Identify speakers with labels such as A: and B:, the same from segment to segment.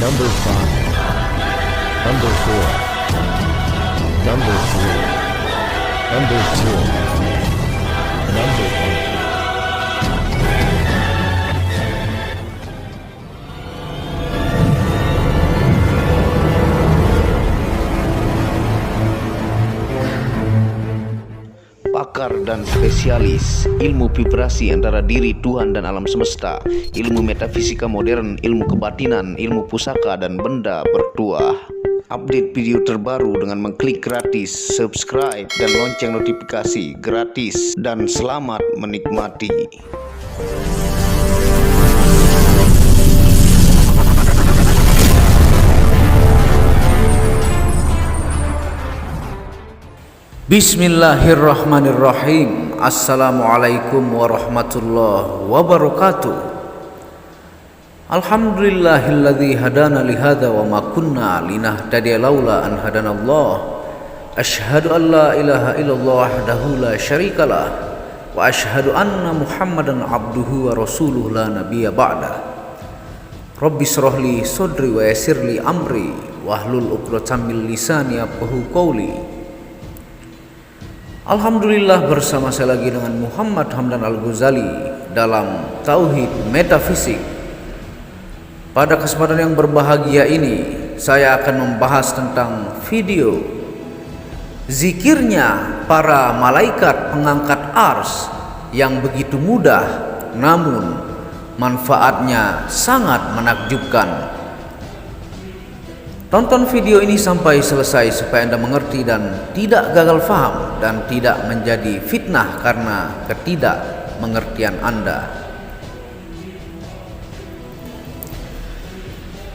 A: Number 5, Number 4, Number 3, Number 2, Number 1.
B: Pakar dan spesialis ilmu vibrasi antara diri Tuhan dan alam semesta, ilmu metafisika modern, ilmu kebatinan, ilmu pusaka dan benda bertuah. Update video terbaru dengan mengklik gratis, subscribe dan lonceng notifikasi gratis, dan selamat menikmati.
C: Bismillahirrahmanirrahim. Assalamualaikum warahmatullahi wabarakatuh. Alhamdulillahilladzi hadana lihada wa ma kunna linahtadiya laula an hadanallah. Asyhadu an la ilaha illallah wahdahu la syarikalah wa asyhadu anna Muhammadan abduhu wa rasuluhu la nabiyya ba'da. Rabbi shrahli sadri wa yassirli amri wahlul 'uqdatam min lisani yafqahu qawli. Alhamdulillah, bersama saya lagi dengan Muhammad Hamdan Al-Ghazali dalam Tauhid Metafisik. Pada kesempatan yang berbahagia ini, saya akan membahas tentang video zikirnya para malaikat pengangkat ars yang begitu mudah, namun manfaatnya sangat menakjubkan. Tonton video ini sampai selesai supaya Anda mengerti dan tidak gagal faham dan tidak menjadi fitnah karena ketidakmengertian Anda.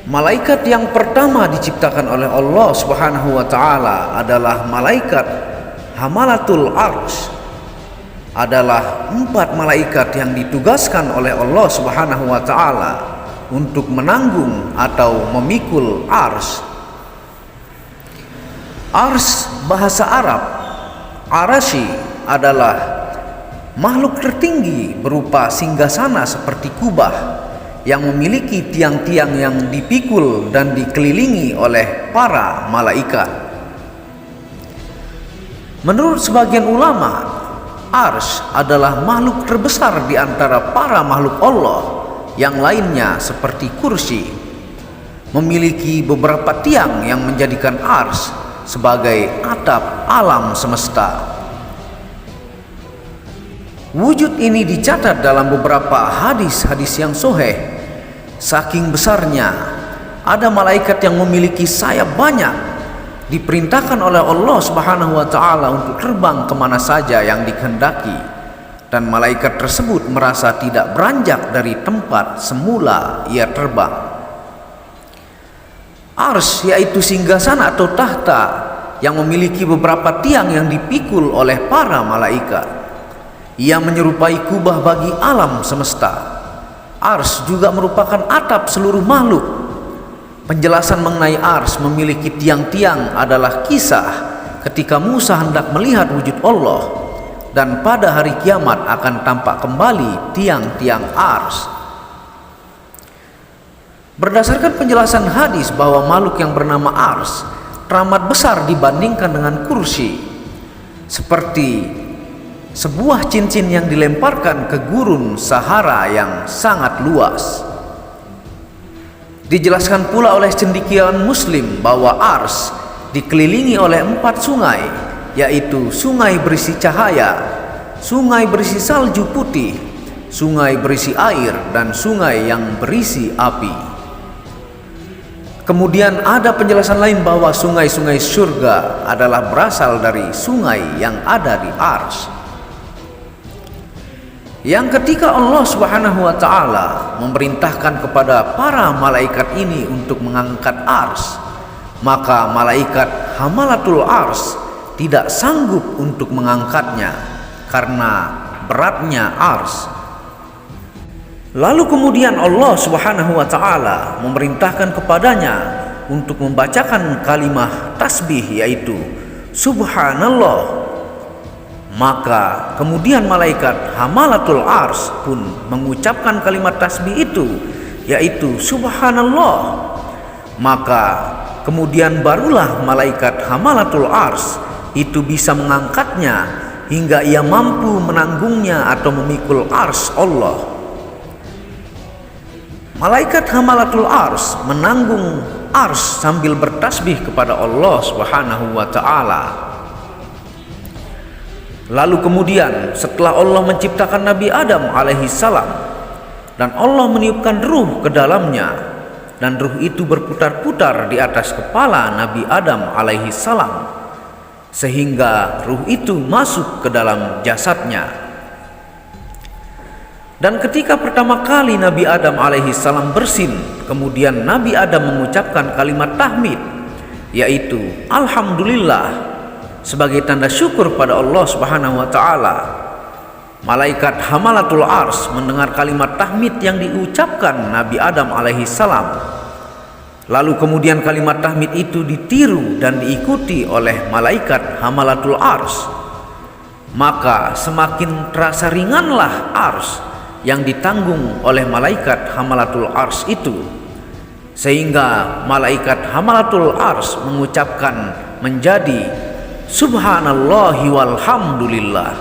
C: Malaikat yang pertama diciptakan oleh Allah Subhanahu wa taala adalah malaikat Hamalatul Arsy. Adalah 4 malaikat yang ditugaskan oleh Allah Subhanahu wa taala untuk menanggung atau memikul ars. Ars bahasa Arab, arasy, adalah makhluk tertinggi berupa singgasana seperti kubah yang memiliki tiang-tiang yang dipikul dan dikelilingi oleh para malaikat. Menurut sebagian ulama, ars adalah makhluk terbesar di antara para makhluk Allah. Yang lainnya seperti kursi memiliki beberapa tiang yang menjadikan ars sebagai atap alam semesta. Wujud ini dicatat dalam beberapa hadis-hadis yang sahih. Saking besarnya, ada malaikat yang memiliki sayap banyak, diperintahkan oleh Allah Subhanahu wa taala untuk terbang kemana saja yang dikehendaki. Dan malaikat tersebut merasa tidak beranjak dari tempat semula ia terbang. Ars yaitu singgasana atau tahta yang memiliki beberapa tiang yang dipikul oleh para malaikat. Ia menyerupai kubah bagi alam semesta. Ars juga merupakan atap seluruh makhluk. Penjelasan mengenai ars memiliki tiang-tiang adalah kisah ketika Musa hendak melihat wujud Allah. Dan pada hari kiamat akan tampak kembali tiang-tiang ars. Berdasarkan penjelasan hadis bahwa makhluk yang bernama ars teramat besar dibandingkan dengan kursi, seperti sebuah cincin yang dilemparkan ke gurun Sahara yang sangat luas. Dijelaskan pula oleh cendekiawan Muslim bahwa ars dikelilingi oleh 4 sungai, yaitu sungai berisi cahaya, sungai berisi salju putih, sungai berisi air, dan sungai yang berisi api. Kemudian ada penjelasan lain bahwa sungai-sungai surga adalah berasal dari sungai yang ada di ars. Yang ketika Allah Subhanahu wa taala memerintahkan kepada para malaikat ini untuk mengangkat ars, maka malaikat Hamalatul Arsy tidak sanggup untuk mengangkatnya karena beratnya ars. Lalu kemudian Allah Subhanahu wa taala memerintahkan kepadanya untuk membacakan kalimah tasbih, yaitu Subhanallah. Maka kemudian malaikat Hamalatul Arsy pun mengucapkan kalimat tasbih itu, yaitu Subhanallah. Maka kemudian barulah malaikat hamalatul ars itu bisa mengangkatnya hingga ia mampu menanggungnya atau memikul ars Allah. Malaikat hamalatul ars menanggung ars sambil bertasbih kepada Allah Subhanahu wa ta'ala. Lalu kemudian setelah Allah menciptakan Nabi Adam alaihi salam dan Allah meniupkan ruh ke dalamnya, dan ruh itu berputar-putar di atas kepala Nabi Adam alaihi salam sehingga ruh itu masuk ke dalam jasadnya. Dan ketika pertama kali Nabi Adam alaihi salam bersin, kemudian Nabi Adam mengucapkan kalimat tahmid, yaitu alhamdulillah, sebagai tanda syukur pada Allah Subhanahu wa ta'ala. Malaikat hamalatul ars mendengar kalimat tahmid yang diucapkan Nabi Adam alaihi salam. Lalu kemudian kalimat tahmid itu ditiru dan diikuti oleh malaikat hamalatul ars. Maka semakin terasa ringanlah ars yang ditanggung oleh malaikat hamalatul ars itu, sehingga malaikat hamalatul ars mengucapkan menjadi subhanallahi walhamdulillah.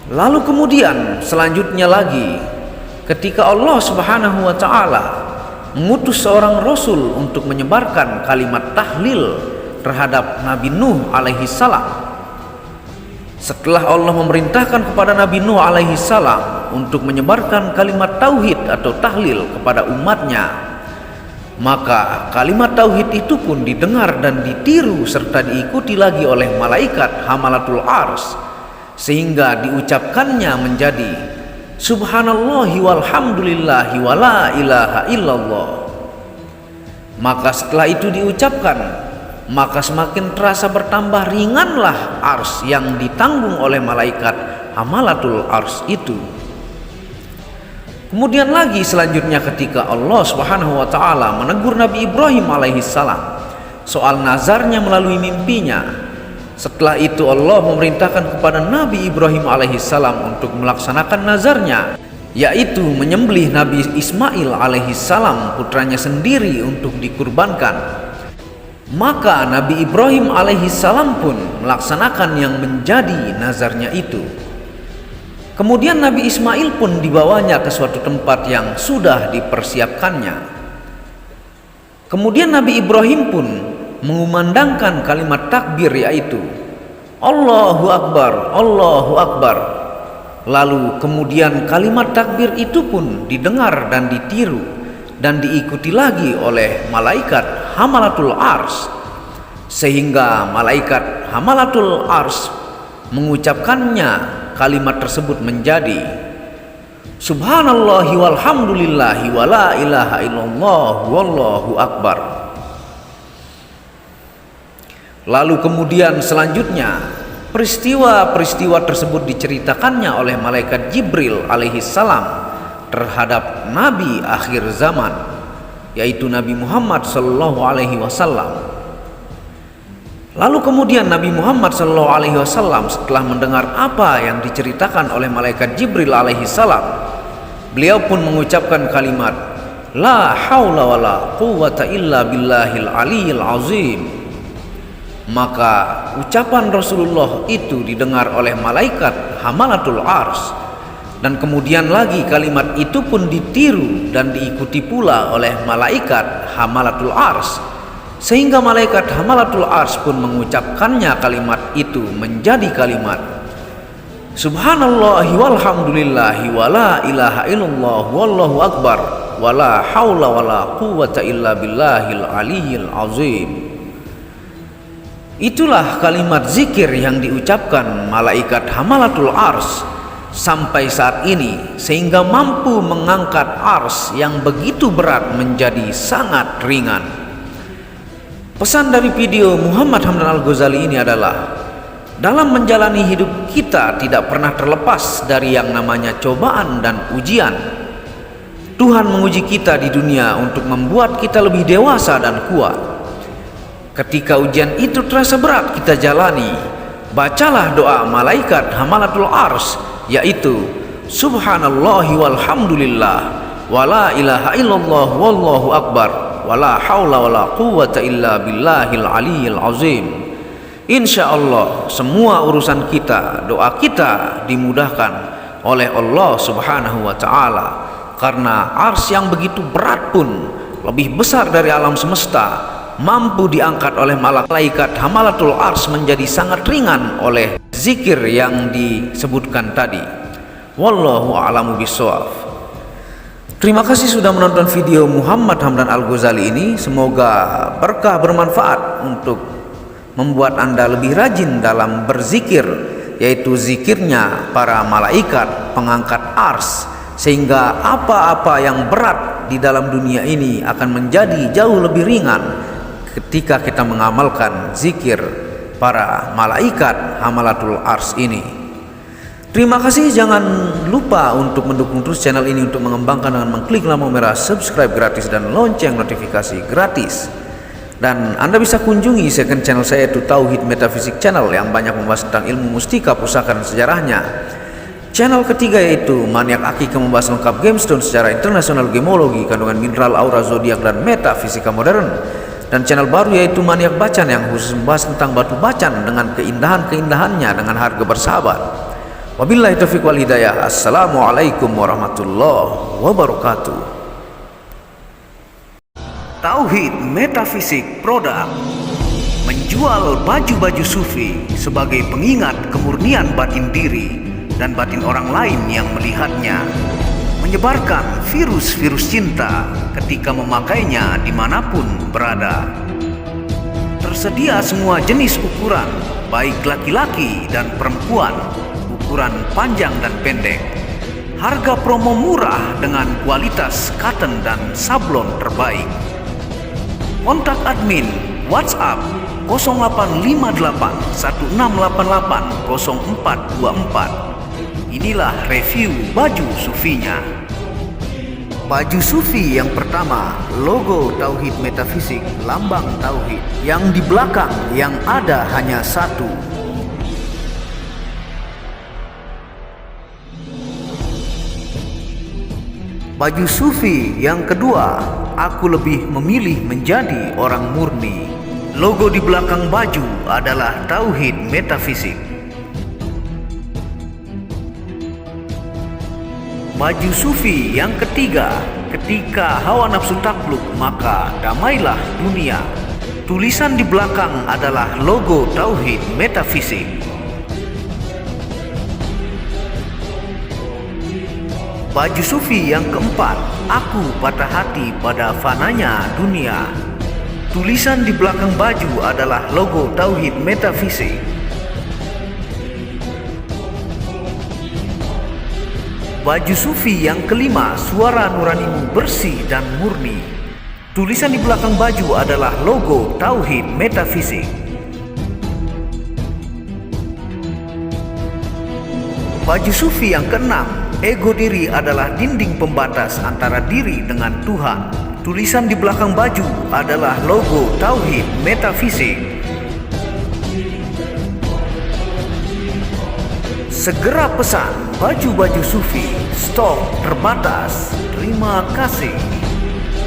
C: Lalu kemudian selanjutnya lagi, ketika Allah Subhanahu wa ta'ala mengutus seorang rasul untuk menyebarkan kalimat tahlil terhadap Nabi Nuh alaihi salam. Setelah Allah memerintahkan kepada Nabi Nuh alaihi salam untuk menyebarkan kalimat tauhid atau tahlil kepada umatnya, maka kalimat tauhid itu pun didengar dan ditiru serta diikuti lagi oleh malaikat hamalatul ars, sehingga diucapkannya menjadi subhanallahi walhamdulillahi wala ilaha illallah. Maka setelah itu diucapkan, maka semakin terasa bertambah ringanlah ars yang ditanggung oleh malaikat hamalatul ars itu. Kemudian lagi selanjutnya ketika Allah Subhanahu wa ta'ala menegur Nabi Ibrahim alaihi salam soal nazarnya melalui mimpinya. Setelah itu Allah memerintahkan kepada Nabi Ibrahim alaihi salam untuk melaksanakan nazarnya, yaitu menyembelih Nabi Ismail alaihi salam, putranya sendiri, untuk dikurbankan. Maka Nabi Ibrahim alaihi salam pun melaksanakan yang menjadi nazarnya itu. Kemudian Nabi Ismail pun dibawanya ke suatu tempat yang sudah dipersiapkannya. Kemudian Nabi Ibrahim pun mengumandangkan kalimat takbir, yaitu Allahu Akbar, Allahu Akbar. Lalu kemudian kalimat takbir itu pun didengar dan ditiru dan diikuti lagi oleh malaikat hamalatul ars, sehingga malaikat hamalatul ars mengucapkannya kalimat tersebut menjadi subhanallahi walhamdulillahi wala ilaha illallah wallahu akbar. Lalu kemudian selanjutnya peristiwa-peristiwa tersebut diceritakannya oleh malaikat Jibril alaihi salam terhadap nabi akhir zaman, yaitu Nabi Muhammad sallallahu alaihi wasallam. Lalu kemudian Nabi Muhammad sallallahu alaihi wasallam setelah mendengar apa yang diceritakan oleh malaikat Jibril alaihi salam, beliau pun mengucapkan kalimat la haula wala quwwata illa billahil aliyil azim. Maka ucapan Rasulullah itu didengar oleh malaikat hamalatul ars, dan kemudian lagi kalimat itu pun ditiru dan diikuti pula oleh malaikat hamalatul ars, sehingga malaikat hamalatul ars pun mengucapkannya kalimat itu menjadi kalimat subhanallahi walhamdulillahi wala ilaha illallah wallahu akbar wala haula wala quwwata illa billahil aliyil azim. Itulah kalimat zikir yang diucapkan malaikat hamalatul ars sampai saat ini, sehingga mampu mengangkat ars yang begitu berat menjadi sangat ringan. Pesan dari video Muhammad Hamdan Al-Ghazali ini adalah, dalam menjalani hidup kita tidak pernah terlepas dari yang namanya cobaan dan ujian. Tuhan menguji kita di dunia untuk membuat kita lebih dewasa dan kuat. Ketika ujian itu terasa berat kita jalani, bacalah doa malaikat hamalatul ars, yaitu subhanallahi walhamdulillah wala ilaha illallah wallahu akbar, wala haula wala quwwata illa billahil aliyyil azim. Insya Allah semua urusan kita, doa kita dimudahkan oleh Allah Subhanahu wa Ta'ala, karena ars yang begitu berat pun, lebih besar dari alam semesta, mampu diangkat oleh malaikat hamalatul ars menjadi sangat ringan oleh zikir yang disebutkan tadi. Wallahu a'lamu bishawab. Terima kasih sudah menonton video Muhammad Hamdan Al-Ghazali ini. Semoga berkah bermanfaat untuk membuat Anda lebih rajin dalam berzikir, yaitu zikirnya para malaikat pengangkat ars, sehingga apa-apa yang berat di dalam dunia ini akan menjadi jauh lebih ringan ketika kita mengamalkan zikir para malaikat hamalatul ars ini. Terima kasih, jangan lupa untuk mendukung terus channel ini untuk mengembangkan dengan mengklik lampu merah subscribe gratis dan lonceng notifikasi gratis. Dan Anda bisa kunjungi second channel saya, yaitu Tauhid Metafisik Channel, yang banyak membahas tentang ilmu mustika, pusaka dan sejarahnya. Channel ketiga yaitu Maniak Akika, membahas lengkap gemstone secara internasional, gemologi, kandungan mineral, aura, zodiak dan metafisika modern. Dan channel baru yaitu Maniak Bacan, yang khusus membahas tentang batu bacan dengan keindahan-keindahannya dengan harga bersahabat. Wabillahi taufiq wal hidayah. Assalamualaikum warahmatullahi wabarakatuh. Tauhid Metafisik Produk menjual baju-baju sufi sebagai pengingat kemurnian batin diri dan batin orang lain yang melihatnya, menyebarkan virus-virus cinta ketika memakainya dimanapun berada. Tersedia semua jenis ukuran, baik laki-laki dan perempuan, ukuran panjang dan pendek. Harga promo murah dengan kualitas cotton dan sablon terbaik. Kontak admin WhatsApp 0858 1688 0424. Inilah review baju sufinya. Baju sufi yang pertama, logo Tauhid Metafisik, lambang Tauhid, yang di belakang yang ada hanya satu. Baju sufi yang kedua, aku lebih memilih menjadi orang murni. Logo di belakang baju adalah Tauhid Metafisik. Baju sufi yang ketiga, ketika hawa nafsu takluk maka damailah dunia. Tulisan di belakang adalah logo Tauhid Metafisik. Baju sufi yang keempat, aku patah hati pada fananya dunia. Tulisan di belakang baju adalah logo Tauhid Metafisik. Baju sufi yang kelima, suara nuranimu bersih dan murni. Tulisan di belakang baju adalah logo Tauhid Metafisik. Baju sufi yang keenam, ego diri adalah dinding pembatas antara diri dengan Tuhan. Tulisan di belakang baju adalah logo Tauhid Metafisik. Segera pesan baju-baju sufi, stok terbatas. Terima kasih.